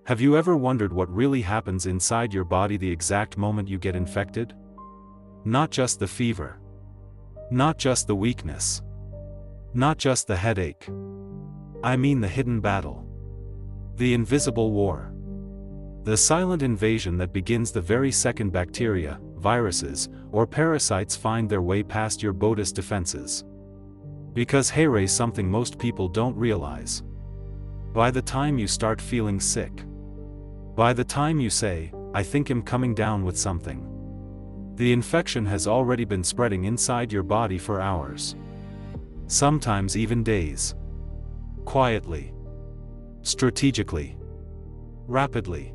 Have you ever wondered what really happens inside your body the exact moment you get infected? Not just the fever. Not just the weakness. Not just the headache. I mean the hidden battle. The invisible war. The silent invasion that begins the very second bacteria, viruses, or parasites find their way past your body's defenses. Because here's something most people don't realize. By the time you start feeling sick, by the time you say, "I think I'm coming down with something," the infection has already been spreading inside your body for hours. Sometimes even days. Quietly. Strategically. Rapidly.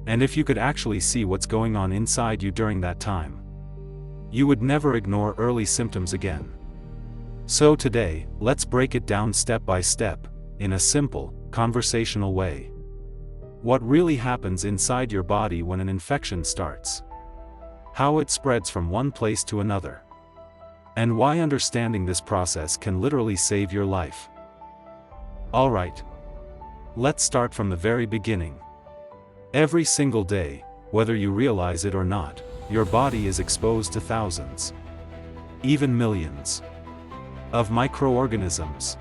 And if you could actually see what's going on inside you during that time, you would never ignore early symptoms again. So today, let's break it down step by step, in a simple, conversational way. What really happens inside your body when an infection starts? How it spreads from one place to another? And why understanding this process can literally save your life. Alright. Let's start from the very beginning. Every single day, whether you realize it or not, your body is exposed to thousands, even millions, of microorganisms.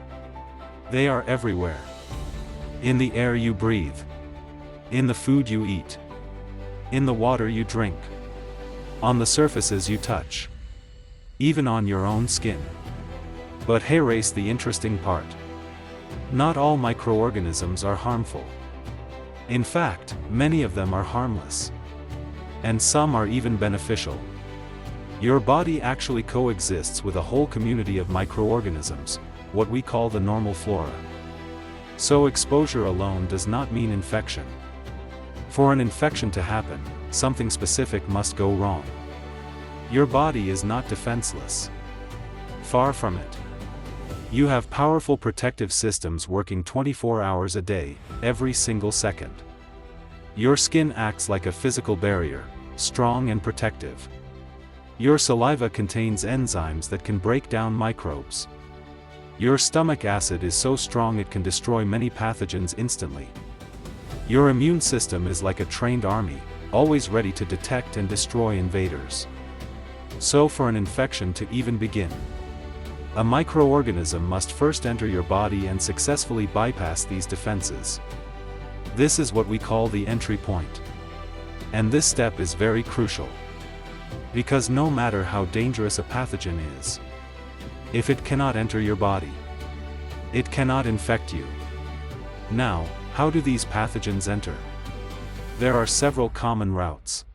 They are everywhere. In the air you breathe. In the food you eat. In the water you drink. On the surfaces you touch. Even on your own skin. But here's the interesting part. Not all microorganisms are harmful. In fact, many of them are harmless. And some are even beneficial. Your body actually coexists with a whole community of microorganisms, what we call the normal flora. So exposure alone does not mean infection. For an infection to happen, something specific must go wrong. Your body is not defenseless. Far from it. You have powerful protective systems working 24 hours a day, every single second. Your skin acts like a physical barrier, strong and protective. Your saliva contains enzymes that can break down microbes. Your stomach acid is so strong it can destroy many pathogens instantly. Your immune system is like a trained army, always ready to detect and destroy invaders. So for an infection to even begin, a microorganism must first enter your body and successfully bypass these defenses. This is what we call the entry point. And this step is very crucial. Because no matter how dangerous a pathogen is, if it cannot enter your body, it cannot infect you. Now, how do these pathogens enter? There are several common routes.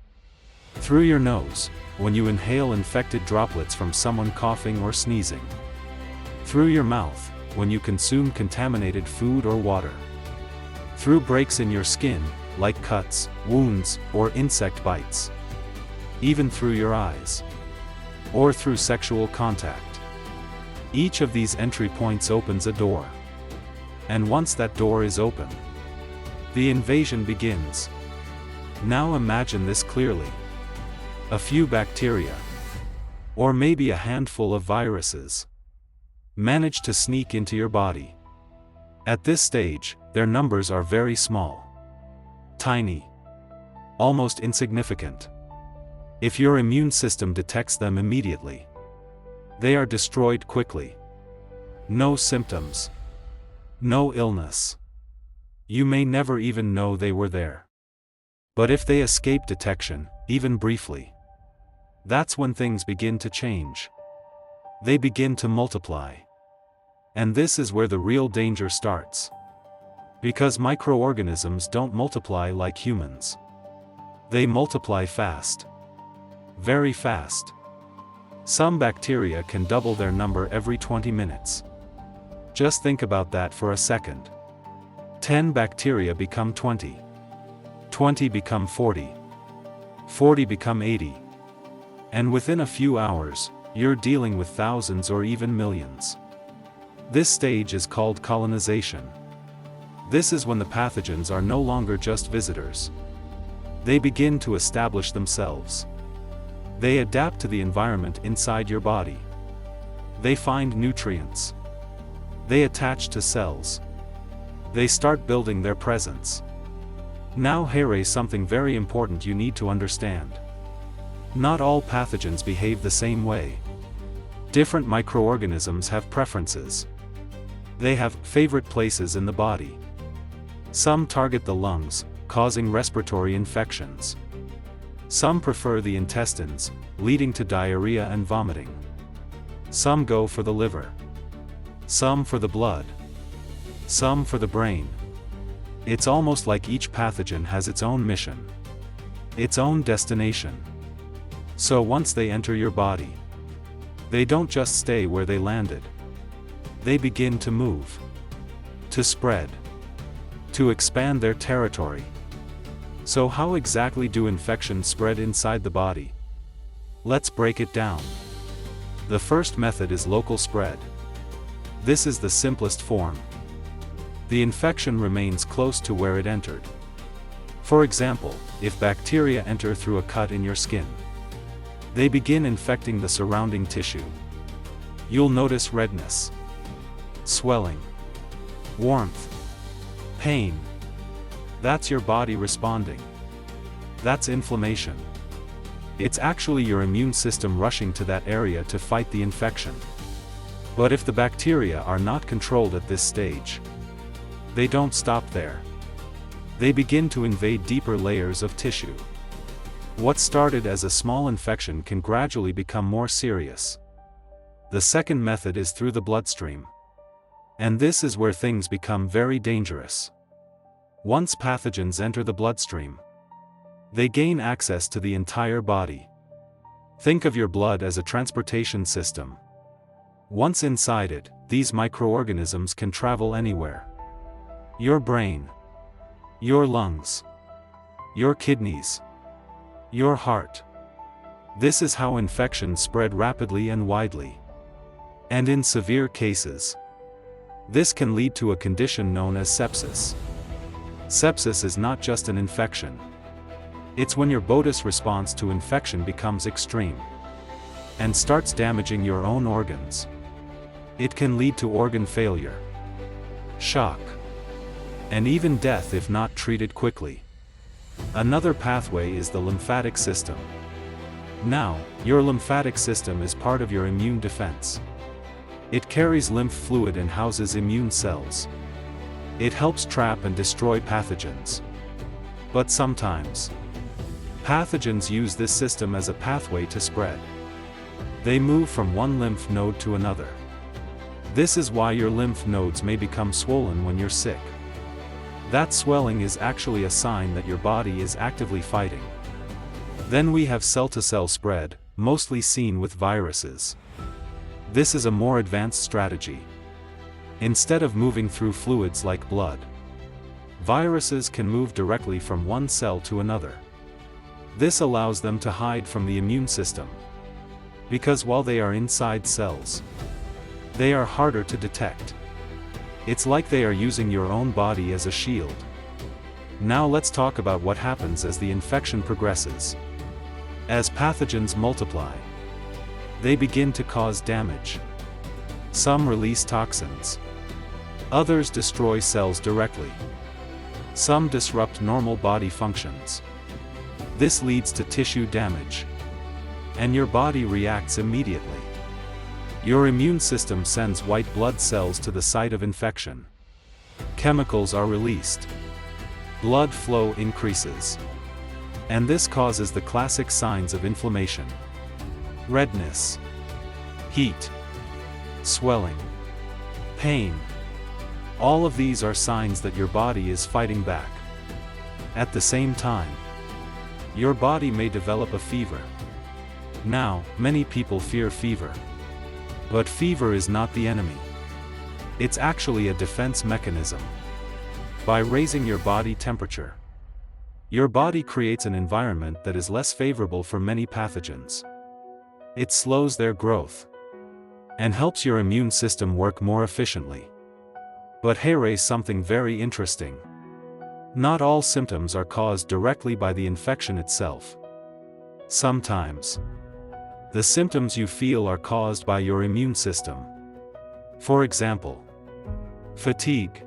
Through your nose, when you inhale infected droplets from someone coughing or sneezing. Through your mouth, when you consume contaminated food or water. Through breaks in your skin, like cuts, wounds, or insect bites. Even through your eyes. Or through sexual contact. Each of these entry points opens a door. And once that door is open, the invasion begins. Now imagine this clearly. A few bacteria, or maybe a handful of viruses, manage to sneak into your body. At this stage, their numbers are very small. Tiny. Almost insignificant. If your immune system detects them immediately, they are destroyed quickly. No symptoms. No illness. You may never even know they were there. But if they escape detection, even briefly, that's when things begin to change. They begin to multiply. And this is where the real danger starts. Because microorganisms don't multiply like humans. They multiply fast. Very fast. Some bacteria can double their number every 20 minutes. Just think about that for a second. 10 bacteria become 20. 20 become 40. 40 become 80. And within a few hours, you're dealing with thousands or even millions. This stage is called colonization. This is when the pathogens are no longer just visitors. They begin to establish themselves. They adapt to the environment inside your body. They find nutrients. They attach to cells. They start building their presence. Now here is something very important you need to understand. Not all pathogens behave the same way. Different microorganisms have preferences. They have favorite places in the body. Some target the lungs, causing respiratory infections. Some prefer the intestines, leading to diarrhea and vomiting. Some go for the liver. Some for the blood. Some for the brain. It's almost like each pathogen has its own mission, its own destination. So once they enter your body, they don't just stay where they landed. They begin to move, to spread, to expand their territory. So how exactly do infections spread inside the body? Let's break it down. The first method is local spread. This is the simplest form. The infection remains close to where it entered. For example, if bacteria enter through a cut in your skin, they begin infecting the surrounding tissue. You'll notice redness, swelling, warmth, pain. That's your body responding. That's inflammation. It's actually your immune system rushing to that area to fight the infection. But if the bacteria are not controlled at this stage, they don't stop there. They begin to invade deeper layers of tissue. What started as a small infection can gradually become more serious. The second method is through the bloodstream. And this is where things become very dangerous. Once pathogens enter the bloodstream, they gain access to the entire body. Think of your blood as a transportation system. Once inside it, these microorganisms can travel anywhere. Your brain, your lungs, your kidneys, your heart. This is how infections spread rapidly and widely. And in severe cases, this can lead to a condition known as sepsis. Sepsis is not just an infection. It's when your body's response to infection becomes extreme and starts damaging your own organs. It can lead to organ failure, shock, and even death if not treated quickly. Another pathway is the lymphatic system. Now, your lymphatic system is part of your immune defense. It carries lymph fluid and houses immune cells. It helps trap and destroy pathogens. But sometimes, pathogens use this system as a pathway to spread. They move from one lymph node to another. This is why your lymph nodes may become swollen when you're sick. That swelling is actually a sign that your body is actively fighting. Then we have cell-to-cell spread, mostly seen with viruses. This is a more advanced strategy. Instead of moving through fluids like blood, viruses can move directly from one cell to another. This allows them to hide from the immune system. Because while they are inside cells, they are harder to detect. It's like they are using your own body as a shield. Now let's talk about what happens as the infection progresses. As pathogens multiply, they begin to cause damage. Some release toxins. Others destroy cells directly. Some disrupt normal body functions. This leads to tissue damage. And your body reacts immediately. Your immune system sends white blood cells to the site of infection. Chemicals are released. Blood flow increases. And this causes the classic signs of inflammation: redness, heat, swelling, pain. All of these are signs that your body is fighting back. At the same time, your body may develop a fever. Now, many people fear fever. But fever is not the enemy. It's actually a defense mechanism. By raising your body temperature, your body creates an environment that is less favorable for many pathogens. It slows their growth and helps your immune system work more efficiently. But here is something very interesting. Not all symptoms are caused directly by the infection itself. Sometimes, the symptoms you feel are caused by your immune system. For example, fatigue,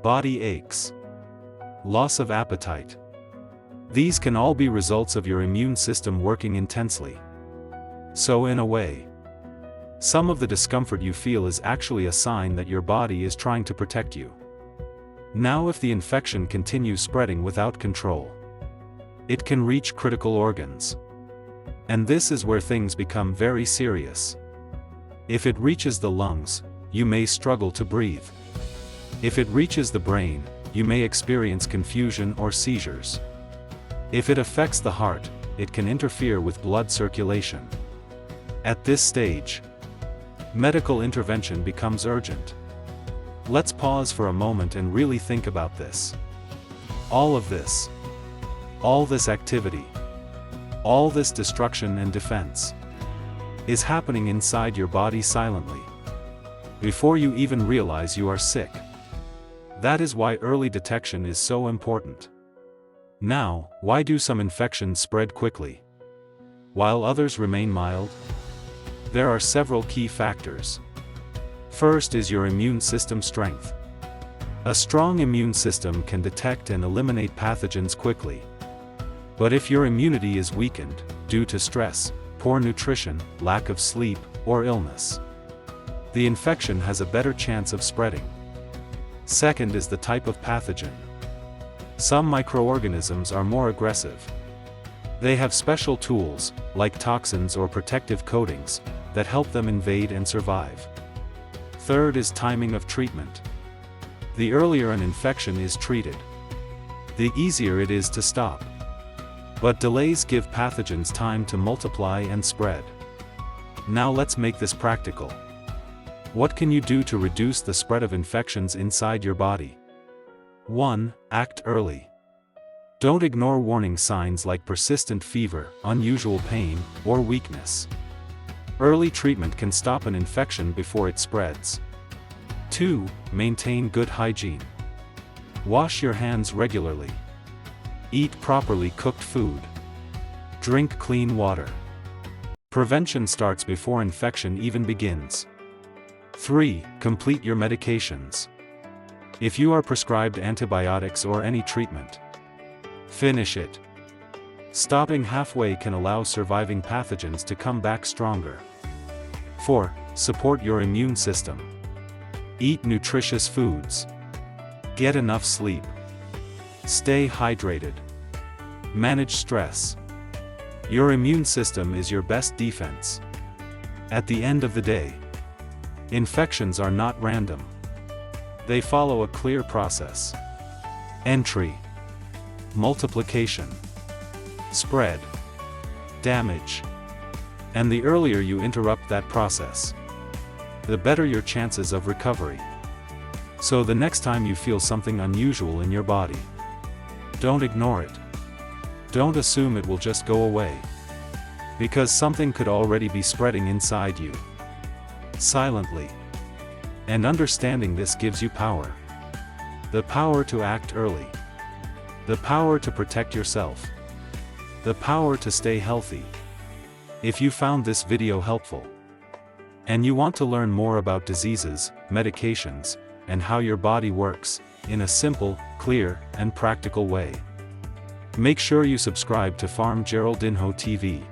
body aches, loss of appetite. These can all be results of your immune system working intensely. So in a way, some of the discomfort you feel is actually a sign that your body is trying to protect you. Now if the infection continues spreading without control, it can reach critical organs. And this is where things become very serious. If it reaches the lungs, you may struggle to breathe. If it reaches the brain, you may experience confusion or seizures. If it affects the heart, it can interfere with blood circulation. At this stage, medical intervention becomes urgent. Let's pause for a moment and really think about this. All this activity, all this destruction and defense, is happening inside your body silently, before you even realize you are sick. That is why early detection is so important. Now, why do some infections spread quickly, while others remain mild? There are several key factors. First is your immune system strength. A strong immune system can detect and eliminate pathogens quickly. But if your immunity is weakened, due to stress, poor nutrition, lack of sleep, or illness, the infection has a better chance of spreading. Second is the type of pathogen. Some microorganisms are more aggressive. They have special tools, like toxins or protective coatings, that help them invade and survive. Third is timing of treatment. The earlier an infection is treated, the easier it is to stop. But delays give pathogens time to multiply and spread. Now let's make this practical. What can you do to reduce the spread of infections inside your body? 1. Act early. Don't ignore warning signs like persistent fever, unusual pain, or weakness. Early treatment can stop an infection before it spreads. 2. Maintain good hygiene. Wash your hands regularly. Eat properly cooked food. Drink clean water. Prevention starts before infection even begins. 3. Complete your medications. If you are prescribed antibiotics or any treatment, finish it. Stopping halfway can allow surviving pathogens to come back stronger. 4. Support your immune system. Eat nutritious foods. Get enough sleep. Stay hydrated. Manage stress. Your immune system is your best defense. At the end of the day, infections are not random. They follow a clear process. Entry, multiplication, spread, damage. And the earlier you interrupt that process, the better your chances of recovery. So the next time you feel something unusual in your body, don't ignore it. Don't assume it will just go away, because something could already be spreading inside you, silently. And understanding this gives you power. The power to act early. The power to protect yourself. The power to stay healthy. If you found this video helpful, and you want to learn more about diseases, medications, and how your body works, in a simple, clear, and practical way, make sure you subscribe to Pharm Geraldinho TV.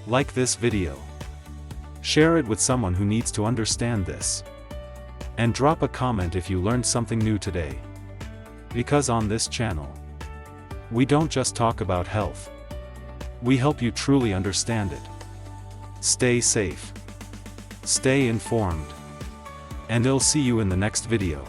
Like this video. Share it with someone who needs to understand this. And drop a comment if you learned something new today. Because on this channel, we don't just talk about health. We help you truly understand it. Stay safe. Stay informed. And I'll see you in the next video.